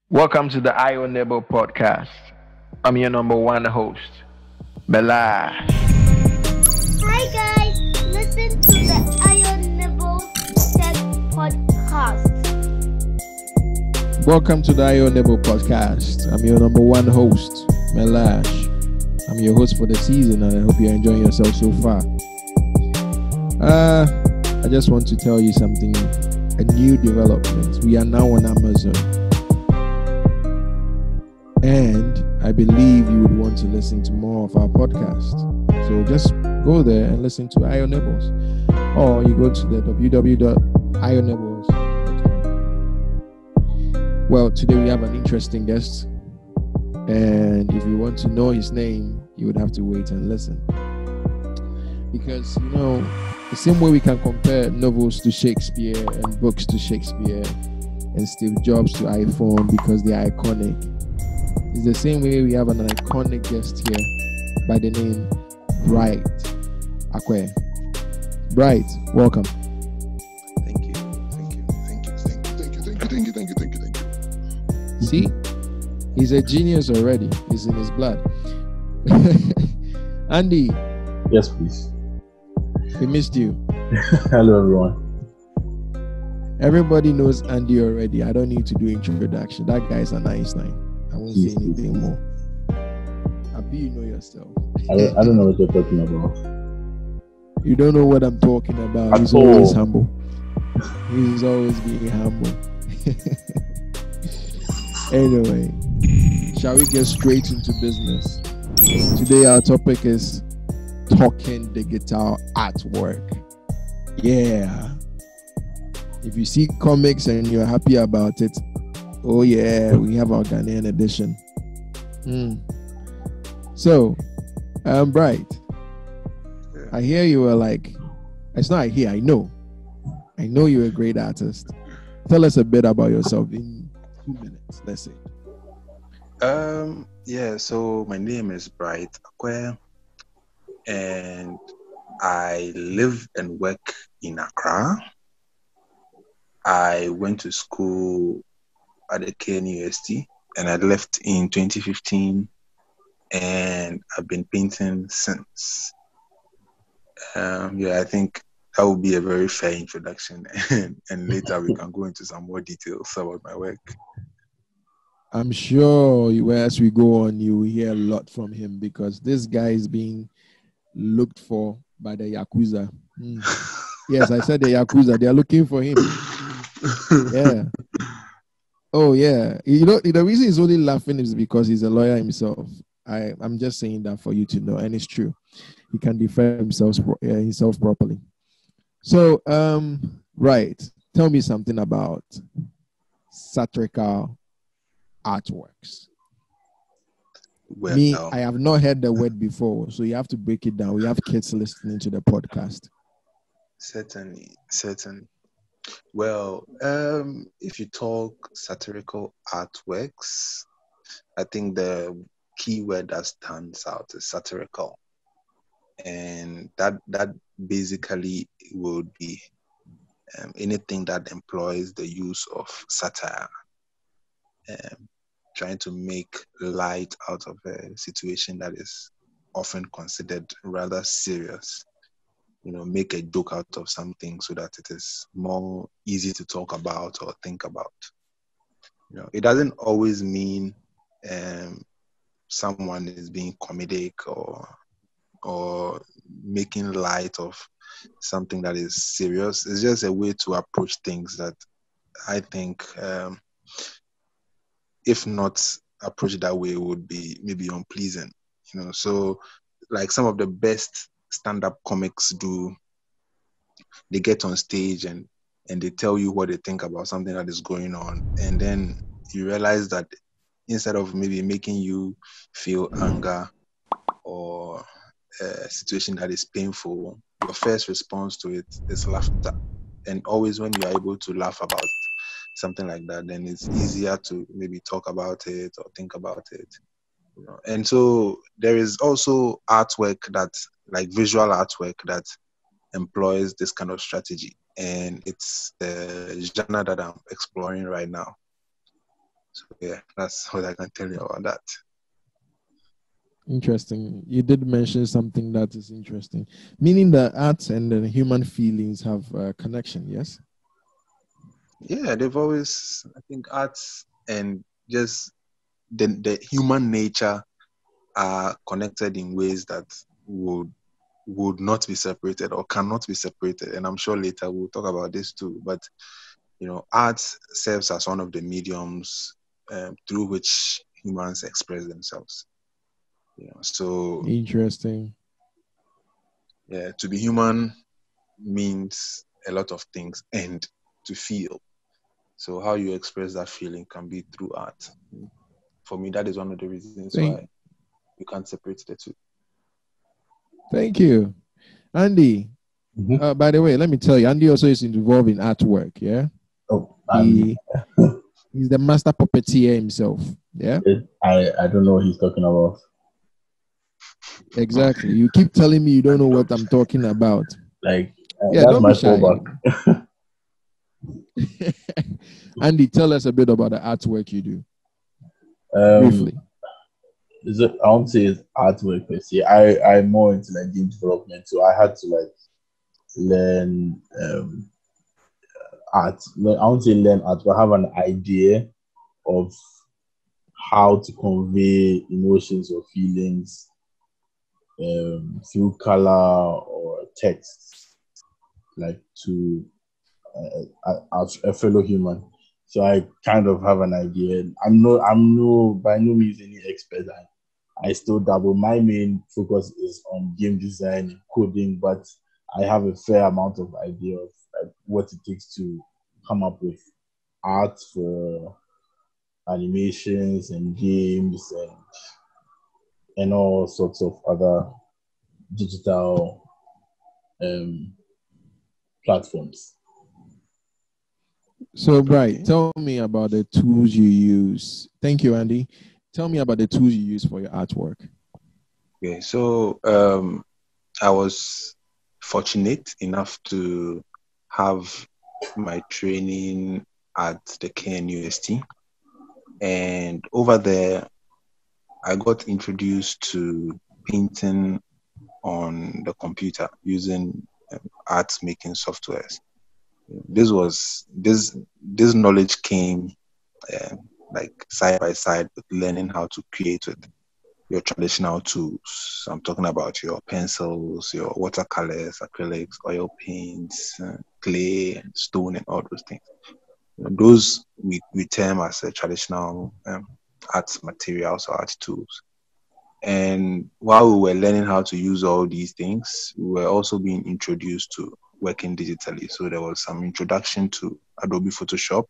Welcome to the Ion Nebo podcast. I'm your number one host, Bella. Hi guys, listen to the Iron Nibble Tech Podcast. Welcome to the Ion Nebo podcast. I'm your number one host, Melash. I'm your host for the season, and I hope you're enjoying yourself so far. I just want to tell you something, a new development. We are now on Amazon. And I believe you would want to listen to more of our podcast. So just go there and listen to Ion Nibbles. Or you go to the www.ionnibbles.com. Well, today we have an interesting guest. And if you want to know his name, you would have to wait and listen. Because, the same way we can compare novels to Shakespeare and books to Shakespeare and Steve Jobs to iPhone because they are iconic. It's the same way we have an iconic guest here by the name Bright Ackwerh. Bright, welcome. Thank you. See, he's a genius already. It's in his blood. Andy. Yes, please. We missed you. Hello, everyone. Everybody knows Andy already. I don't need to do introduction. That guy's an Einstein. I won't say anything more. Abi, you know yourself. I don't know what you're talking about. You don't know what I'm talking about. He's always humble. He's always being humble. Anyway, shall we get straight into business? Today our topic is talking digital artwork. Yeah. If you see comics and you're happy about it, oh yeah, we have our Ghanaian edition. So, Bright, I hear you were like, it's not I hear, I know you're a great artist. Tell us a bit about yourself in 2 minutes, let's say. So my name is Bright Ackwerh, and I live and work in Accra. I went to school at the KNUST, and I left in 2015, and I've been painting since. I think that would be a very fair introduction, and later we can go into some more details about my work. I'm sure as we go on, you will hear a lot from him because this guy is being looked for by the Yakuza. Yes, I said the Yakuza. They are looking for him. Yeah. Oh, yeah. The reason he's only laughing is because he's a lawyer himself. I'm just saying that for you to know, and it's true. He can defend himself properly. So, right. Tell me something about satirical artworks. Well, I have not heard the word before, so you have to break it down. We have kids listening to the podcast. Certainly. Well, if you talk satirical artworks, I think the key word that stands out is satirical. And that basically would be anything that employs the use of satire, trying to make light out of a situation that is often considered rather serious. Make a joke out of something so that it is more easy to talk about or think about. It doesn't always mean someone is being comedic or making light of something that is serious. It's just a way to approach things that I think, if not approached that way, would be maybe unpleasant. So like some of the best stand-up comics do, they get on stage and they tell you what they think about something that is going on, and then you realize that instead of maybe making you feel anger or a situation that is painful, your first response to it is laughter. And always when you are able to laugh about something like that, then it's easier to maybe talk about it or think about it. And so there is also artwork like visual artwork that employs this kind of strategy. And it's the genre that I'm exploring right now. So yeah, that's what I can tell you about that. Interesting. You did mention something that is interesting, meaning that art and the human feelings have a connection. Yes. Yeah, they've always, I think, arts and just the human nature are connected in ways that would not be separated or cannot be separated. And I'm sure later we'll talk about this too. But art serves as one of the mediums through which humans express themselves. So Interesting. yeah, to be human means a lot of things, and to feel. So how you express that feeling can be through art. For me, that is one of the reasons why you can't separate the two. Thank you, Andy. By the way, let me tell you, Andy also is involved in artwork. Yeah. Oh, He's the master puppeteer himself. Yeah. I don't know what he's talking about. Exactly. You keep telling me you don't know what I'm talking about. Like, yeah, that's don't my be shy. fallback. Andy, tell us a bit about the artwork you do. Briefly. I won't say it's artwork per se. I'm more into like game development, so I had to like learn art. I won't say learn art, but have an idea of how to convey emotions or feelings through color or text, like to a fellow human. So I kind of have an idea. I'm by no means any expert. I still dabble. My main focus is on game design and coding, but I have a fair amount of idea of like what it takes to come up with art for animations and games and all sorts of other digital platforms. So, Bright, tell me about the tools you use. Thank you, Andy. Tell me about the tools you use for your artwork. Okay, so I was fortunate enough to have my training at the KNUST, and over there I got introduced to painting on the computer using art making softwares. This knowledge came like side by side with learning how to create with your traditional tools. I'm talking about your pencils, your watercolors, acrylics, oil paints, clay, and stone, and all those things. Those we term as traditional art materials or art tools. And while we were learning how to use all these things, we were also being introduced to working digitally. So there was some introduction to Adobe Photoshop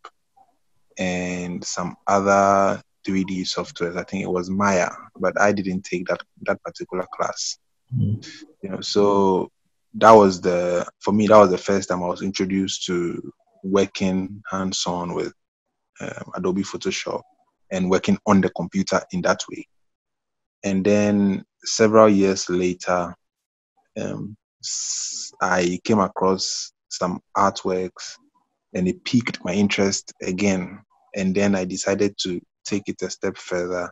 and some other 3D softwares. I think it was Maya, but I didn't take that particular class. So that was for me, that was the first time I was introduced to working hands-on with Adobe Photoshop and working on the computer in that way. And then several years later, I came across some artworks and it piqued my interest again. And then I decided to take it a step further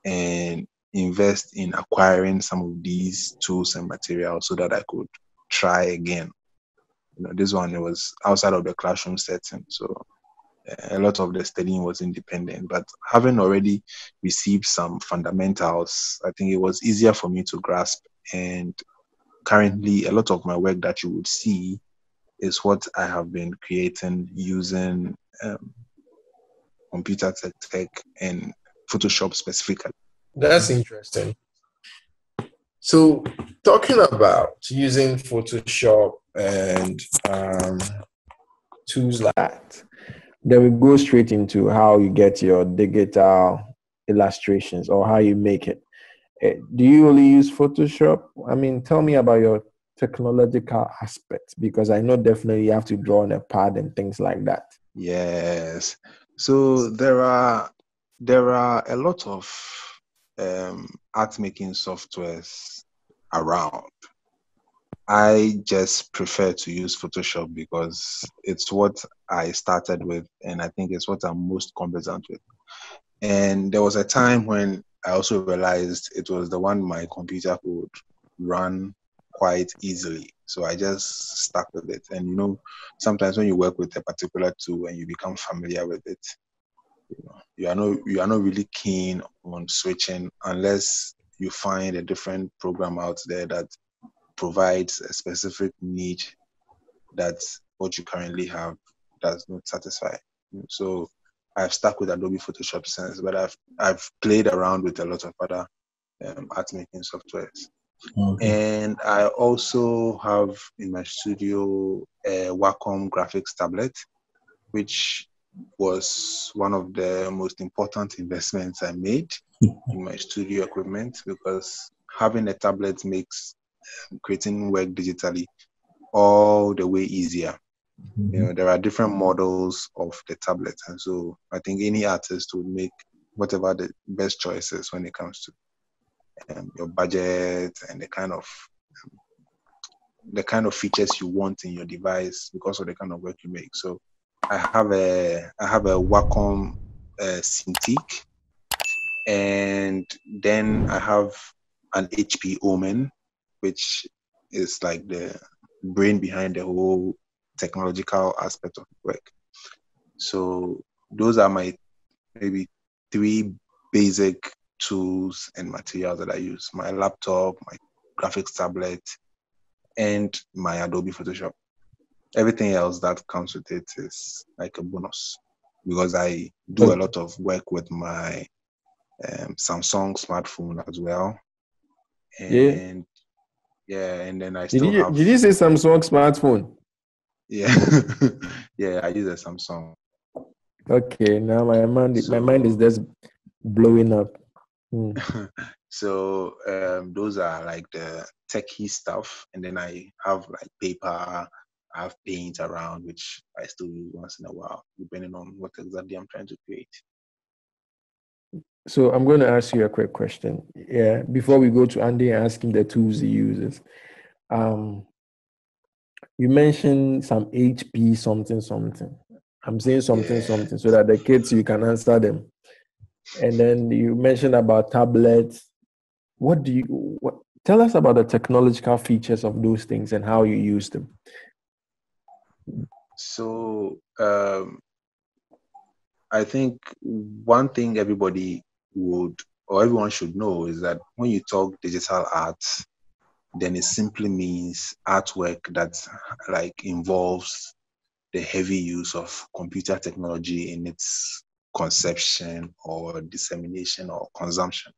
and invest in acquiring some of these tools and materials so that I could try again. This one, it was outside of the classroom setting. So a lot of the studying was independent, but having already received some fundamentals, I think it was easier for me to grasp. And currently, a lot of my work that you would see is what I have been creating using computer tech and Photoshop specifically. That's interesting. So, talking about using Photoshop and tools like that, then we go straight into how you get your digital illustrations or how you make it. Do you only use Photoshop? I mean, tell me about your technological aspects, because I know definitely you have to draw on a pad and things like that. Yes. So there are a lot of art making softwares around. I just prefer to use Photoshop because it's what I started with, and I think it's what I'm most competent with. And there was a time when I also realized it was the one my computer could run quite easily. So I just stuck with it. And sometimes when you work with a particular tool and you become familiar with it, you are not really keen on switching unless you find a different program out there that provides a specific need that what you currently have does not satisfy. So I've stuck with Adobe Photoshop since, but I've played around with a lot of other art making softwares. Okay. And I also have in my studio a Wacom graphics tablet, which was one of the most important investments I made in my studio equipment, because having a tablet makes creating work digitally all the way easier. There are different models of the tablet, and so I think any artist would make whatever the best choices when it comes to your budget and the kind of features you want in your device because of the kind of work you make. So I have a Wacom Cintiq, and then I have an HP Omen, which is like the brain behind the whole technological aspect of work. So those are my maybe three basic tools and materials that I use: my laptop, my graphics tablet, and my Adobe Photoshop. Everything else that comes with it is like a bonus, because I do a lot of work with my Samsung smartphone as well. Yeah. And yeah, and then I Did still you have, did you say Samsung smartphone? yeah, yeah, I use a Samsung. Okay, now my mind is So, just blowing up. Hmm. so those are like the techie stuff, and then I have like paper, I have paint around, which I still use once in a while, depending on what exactly I'm trying to create. So I'm going to ask you a quick question. Yeah, before we go to Andy and ask him the tools he uses. Um, you mentioned some HP something something. I'm saying something Yeah. something so that the kids you can answer them. And then you mentioned about tablets. What tell us about the technological features of those things and how you use them? So I think one thing everybody would or everyone should know is that when you talk digital art, then it simply means artwork that like involves the heavy use of computer technology in its conception or dissemination or consumption.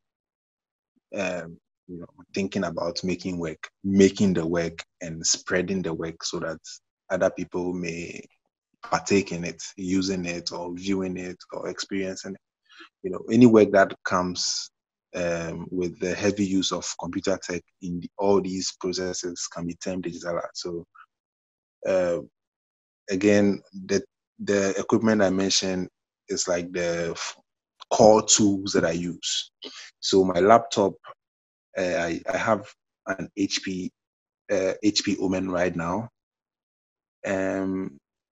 Um, Thinking about making the work and spreading the work so that other people may partake in it, using it or viewing it or experiencing it. Any work that comes with the heavy use of computer tech in all these processes can be termed digital art. So uh, again, the equipment I mentioned is like the core tools that I use. So my laptop, I have an HP Omen right now.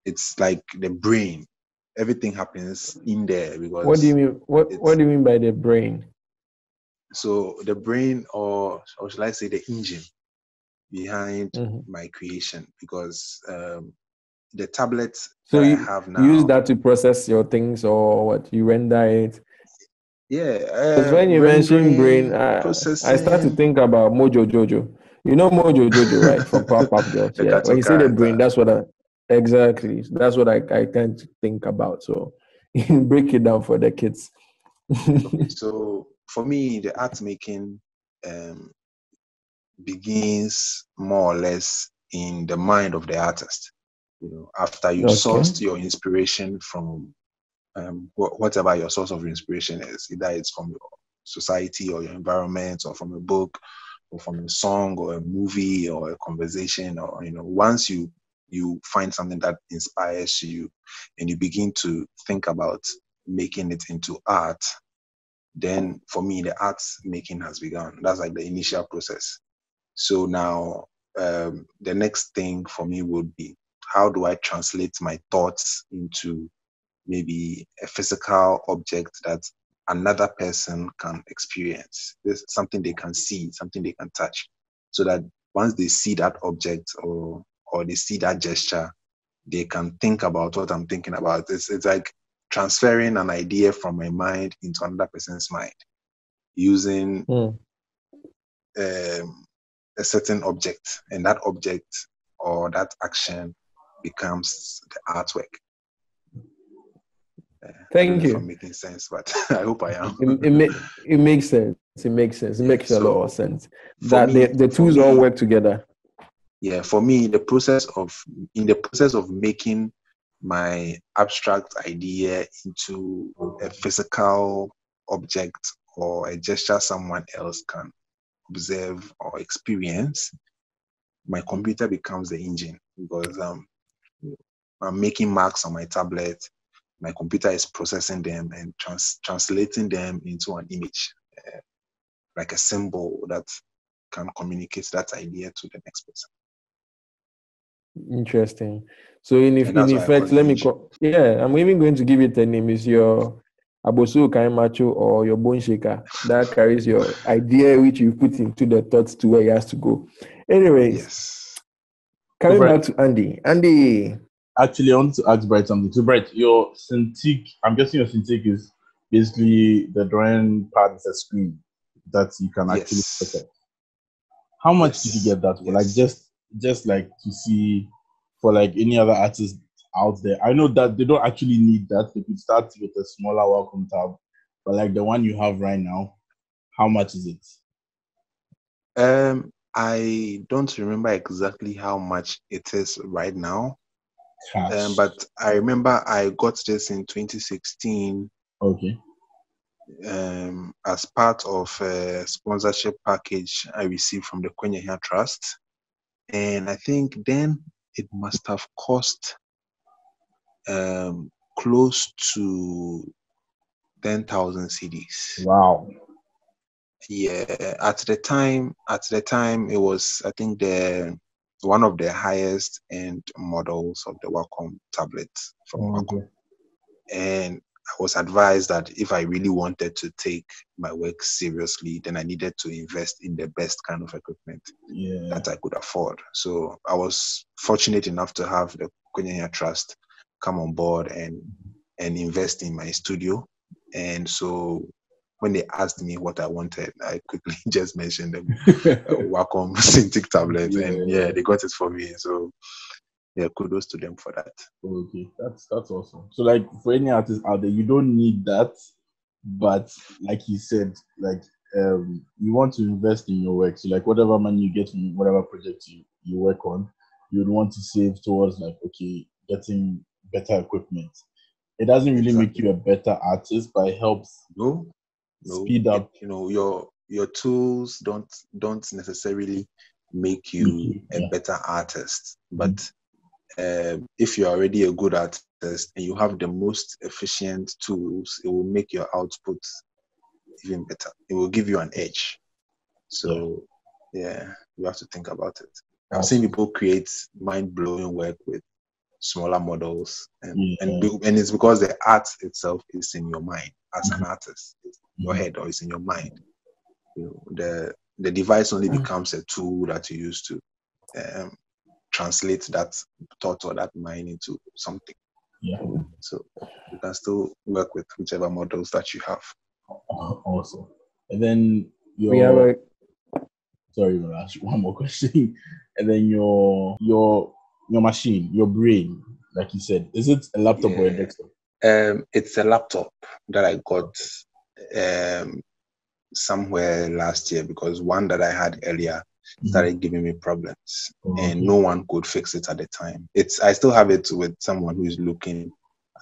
It's like the brain. Everything happens in there What do you because mean? What it's do you mean by the brain? so the brain, or should I say the engine behind Mhm. my creation, because the tablet So that I you have use now, that to process your things or what? You render it? yeah, Because when you mention brain, rendering, I start to processing, think about Mojo Jojo. You know Mojo Jojo, right? From Powerpuff Girls. the Yeah. When cartoon you say the brain, character. that's what I exactly. That's what I tend to think about. So break it down for the kids. Okay, so for me, the art making um, begins more or less in the mind of the artist. After you've Okay. sourced your inspiration from whatever your source of inspiration is, either it's from your society or your environment or from a book or from a song or a movie or a conversation, or once you find something that inspires you and you begin to think about making it into art, then for me the art making has begun. That's like the initial process. So now the next thing for me would be, how do I translate my thoughts into maybe a physical object that another person can experience. There's something they can see, something they can touch. So that once they see that object or they see that gesture, they can think about what I'm thinking about. It's like transferring an idea from my mind into another person's mind using a certain object, and that object or that action becomes the artwork. Thank If you. I'm making sense, but I hope I am. It makes sense. It makes sense. It makes a lot of sense. That the tools all work together. Yeah, for me, in the process of making my abstract idea into a physical object or a gesture someone else can observe or experience, my computer becomes the engine, because I'm making marks on my tablet. My computer is processing them and translating them into an image, like a symbol that can communicate that idea to the next person. Interesting. So in effect, it I'm even going to give it a name. It's your Abosu Kaimacho or your bone shaker that carries your idea which you put into the thoughts to where it has to go. Anyways, yes. Coming back to Andy. Andy. Actually, I want to ask Bright something. So, Bright, your Cintiq, I'm guessing your Cintiq is basically the drawing pad is a screen that you can actually look at. How much did you get that for? Like just like to see for like any other artist out there. I know that they don't actually need that. They could start with a smaller Wacom tab, but like the one you have right now, how much is it? I don't remember exactly how much it is right now. But I remember I got this in 2016. Okay. As part of a sponsorship package I received from the Kwenyehia Trust. And I think then it must have cost close to 10,000 cedis. Wow. Yeah, at the time it was, I think, one of the highest end models of the Wacom tablet from Wacom. And I was advised that if I really wanted to take my work seriously, then I needed to invest in the best kind of equipment that I could afford. So I was fortunate enough to have the Kwenyehia Trust come on board and invest in my studio. And so when they asked me what I wanted, I quickly just mentioned the Wacom Cintiq tablet, and they got it for me. So yeah, kudos to them for that. Okay, that's awesome. So like for any artist out there, you don't need that, but like you said, like you want to invest in your work. So like whatever money you get from whatever project you work on, you'd want to save towards like, okay, getting better equipment. It doesn't really make you a better artist, but it helps speed up. Your tools don't necessarily make you a better artist, but if you're already a good artist and you have the most efficient tools, it will make your output even better. It will give you an edge. So you have to think about it. I've seen people create mind-blowing work with smaller models, and it's because the art itself is in your mind as an artist. It's in your head, or it's in your mind. The device only becomes a tool that you use to translate that thought or that mind into something. So you can still work with whichever models that you have. Awesome. And then sorry, I'll ask one more question. And then your machine, your brain, like you said, is it a laptop or a desktop? It's a laptop that I got somewhere last year, because one that I had earlier started giving me problems, and no one could fix it at the time. I still have it with someone who is looking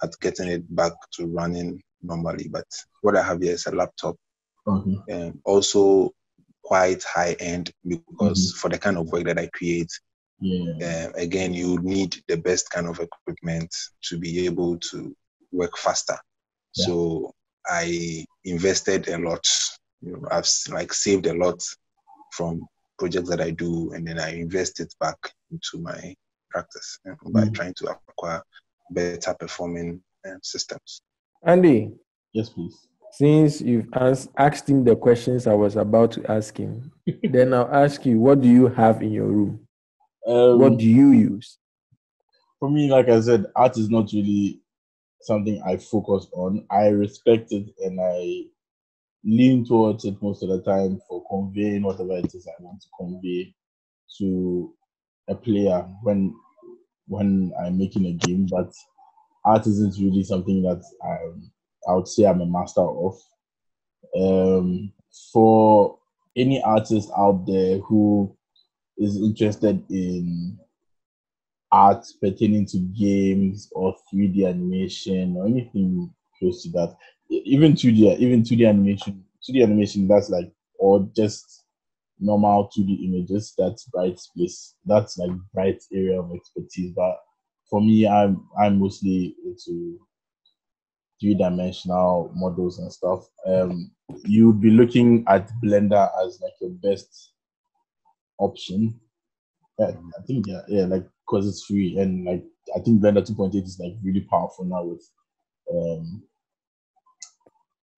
at getting it back to running normally, but what I have here is a laptop, also quite high end, because for the kind of work that I create, again, you need the best kind of equipment to be able to work faster. So I invested a lot. I've saved a lot from projects that I do, and then I invest it back into my practice by trying to acquire better performing systems. Andy. Yes, please. Since you've asked him the questions I was about to ask him, then I'll ask you, what do you have in your room? What do you use? For me, like I said, art is not really something I focus on. I respect it and I lean towards it most of the time for conveying whatever it is I want to convey to a player when I'm making a game. But art isn't really something that I would say I'm a master of. For any artist out there who is interested in art pertaining to games or 3D animation or anything close to that, even 2D animation, that's like, or just normal 2D images, that's Bright's place. That's like Bright's area of expertise. But for me, I'm mostly into three-dimensional models and stuff. You would be looking at Blender as like your best option. Yeah, I think like because it's free and like I think Blender 2.8 is like really powerful now with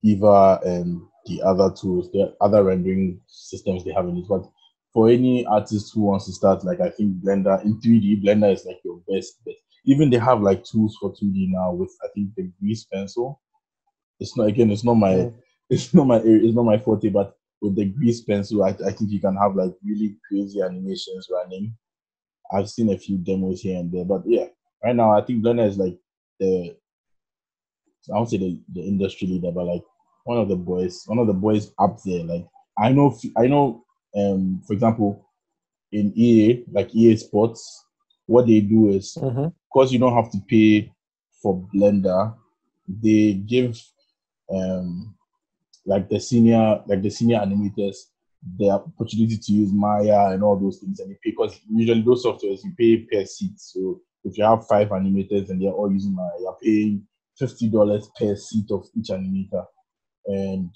Eva and the other tools, the other rendering systems they have in it. But for any artist who wants to start, like I think Blender in 3D, Blender is like your best bet. Even they have like tools for 2D now with I think the grease pencil. It's not my it's not my forte, but with the grease pencil, I think you can have like really crazy animations running. I've seen a few demos here and there, but yeah, right now I think Blender is like I won't say the industry leader, but like one of the boys up there. Like I know, for example, in EA, like EA Sports, what they do is, because you don't have to pay for Blender, they give like the senior animators the opportunity to use Maya and all those things, and you pay, because usually those softwares you pay per seat. So if you have 5 animators and they're all using Maya, you're paying $50 per seat of each animator and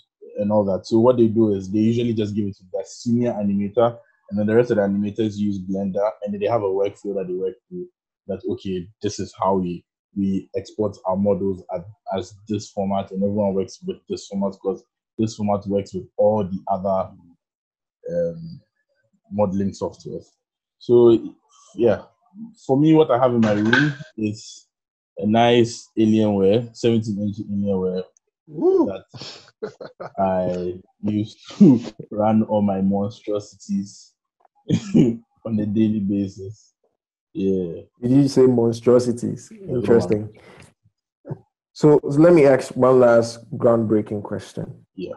all that. So what they do is they usually just give it to the senior animator, and then the rest of the animators use Blender, and then they have a workflow that they work through. That okay, this is how we export our models as this format, and everyone works with this format because this format works with all the other modeling softwares. So yeah, for me, what I have in my room is a nice Alienware, 17-inch Alienware that I used to run all my monstrosities on a daily basis. Yeah. Did you say monstrosities? Interesting. So let me ask one last groundbreaking question. Yeah.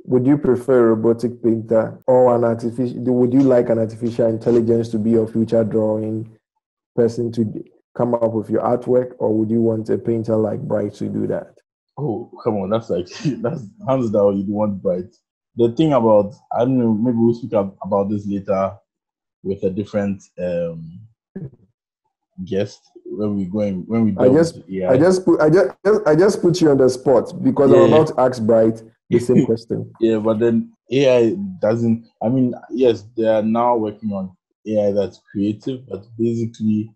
Would you prefer a robotic painter or would you like an artificial intelligence to be your future drawing person to come up with your artwork, or would you want a painter like Bright to do that? Oh, come on, that's hands down, you'd want Bright. The thing about, I don't know, maybe we'll speak about this later with a different guest when we I just put you on the spot because I'm about to ask Bright the same question. Yeah, but then AI doesn't. I mean, yes, they are now working on AI that's creative, but basically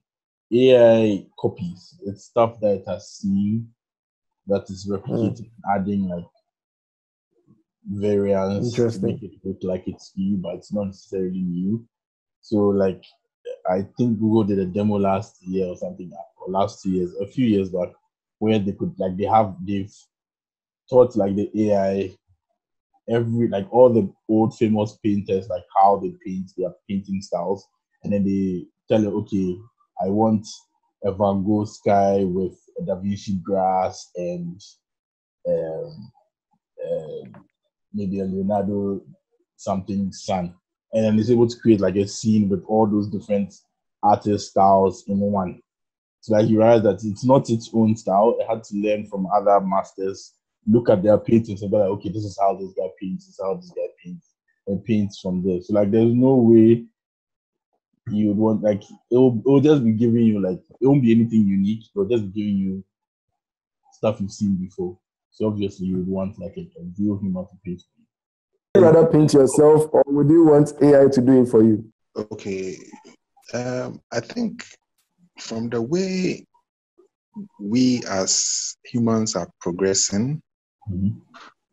AI copies. It's stuff that it has seen that is replicating, adding like variants to make it look like it's new, but it's not necessarily new. So like, I think Google did a demo last year or something, or last 2 years, a few years back, where they could like they've taught like the AI all the old famous painters, like how they paint their painting styles, and then they tell it, okay, I want a Van Gogh sky with a Da Vinci grass and maybe a Leonardo something sun, and then it's able to create like a scene with all those different artist styles in one. So like you realize that it's not its own style. It had to learn from other masters, look at their paintings and be like, okay, this is how this guy paints, this is how this guy paints, and paints from there. So like there's no way you would want, like, it will just be giving you, like, it won't be anything unique, it'll just be giving you stuff you've seen before. So obviously you would want like a real human to paint for you. Would you rather paint yourself, or would you want AI to do it for you? Okay. I think from the way we as humans are progressing,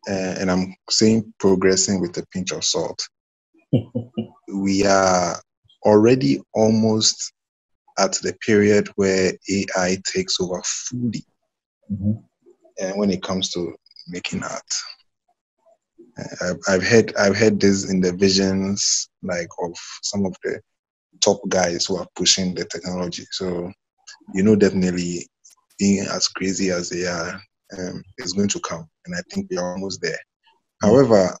and I'm saying progressing with a pinch of salt, we are already almost at the period where AI takes over fully. And when it comes to making art, I've heard this in the visions like of some of the top guys who are pushing the technology. So definitely being as crazy as they are is going to come, and I think we are almost there. However,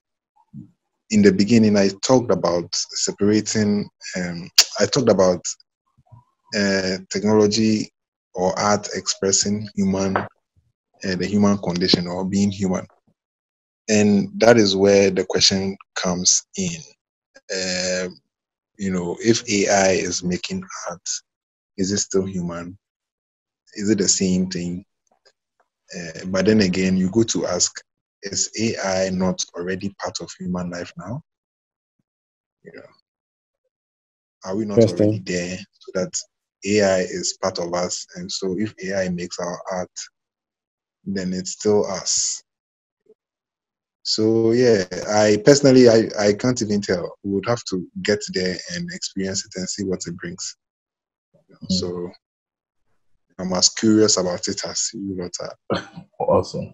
in the beginning, I talked about separating. I talked about technology or art expressing the human condition or being human, and that is where the question comes in. If AI is making art, is it still human? Is it the same thing? But then again, you go to ask, is AI not already part of human life now? Are we not already there so that AI is part of us? And so if AI makes our art, then it's still us. So yeah, I personally, I can't even tell. We would have to get there and experience it and see what it brings. So I'm as curious about it as you lot are. Awesome.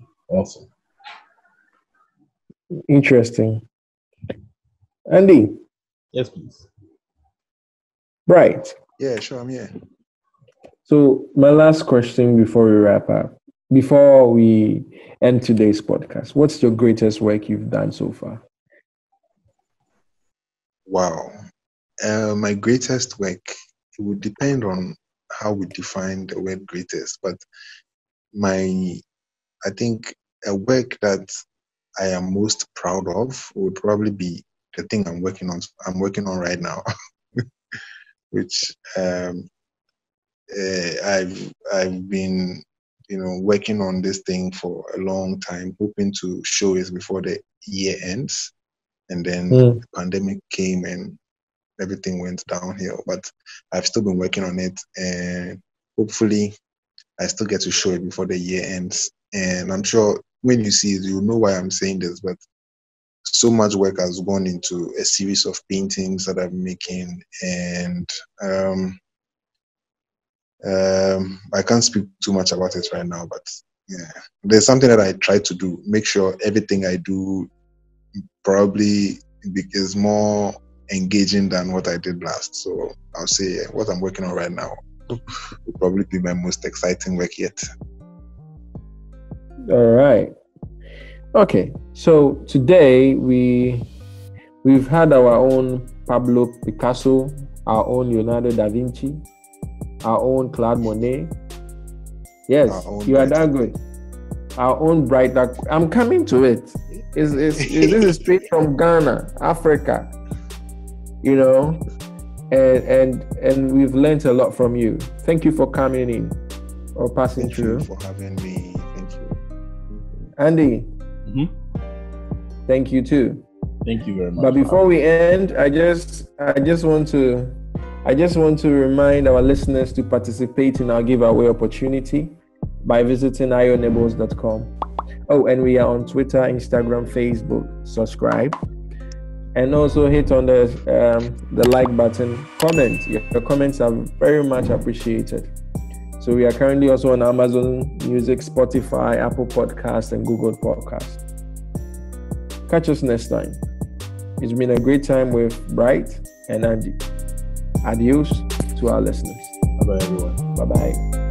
Interesting. Andy. Yes, please. Bright. Yeah, sure, I'm here. So my last question before we wrap up, before we end today's podcast, what's your greatest work you've done so far? Wow. My greatest work, it would depend on how we define the word greatest, but I think a work that I am most proud of would probably be the thing I'm working on right now, which I've been working on this thing for a long time, hoping to show it before the year ends, and then the pandemic came and everything went downhill. But I've still been working on it, and hopefully I still get to show it before the year ends. And I'm sure when you see it, you'll know why I'm saying this, but so much work has gone into a series of paintings that I'm making, and I can't speak too much about it right now, but yeah, there's something that I try to do, make sure everything I do probably is more engaging than what I did last. So I'll say what I'm working on right now will probably be my most exciting work yet. All right. Okay. So today we've had our own Pablo Picasso, our own Leonardo da Vinci, our own Claude Monet. Yes, you are that good. Our own Bright Ackwerh. I'm coming to it. This is straight from Ghana, Africa. And we've learned a lot from you. Thank you for coming in or passing through. Thank you for having me. Thank you. Andy. Thank you too. Thank you very much. But before we end, I just want to remind our listeners to participate in our giveaway opportunity by visiting ionibbles.com. Oh, and we are on Twitter, Instagram, Facebook. Subscribe. And also hit on the like button. Comment. Your comments are very much appreciated. So we are currently also on Amazon Music, Spotify, Apple Podcasts, and Google Podcasts. Catch us next time. It's been a great time with Bright and Andy. Adios to our listeners. Bye-bye, everyone. Bye-bye.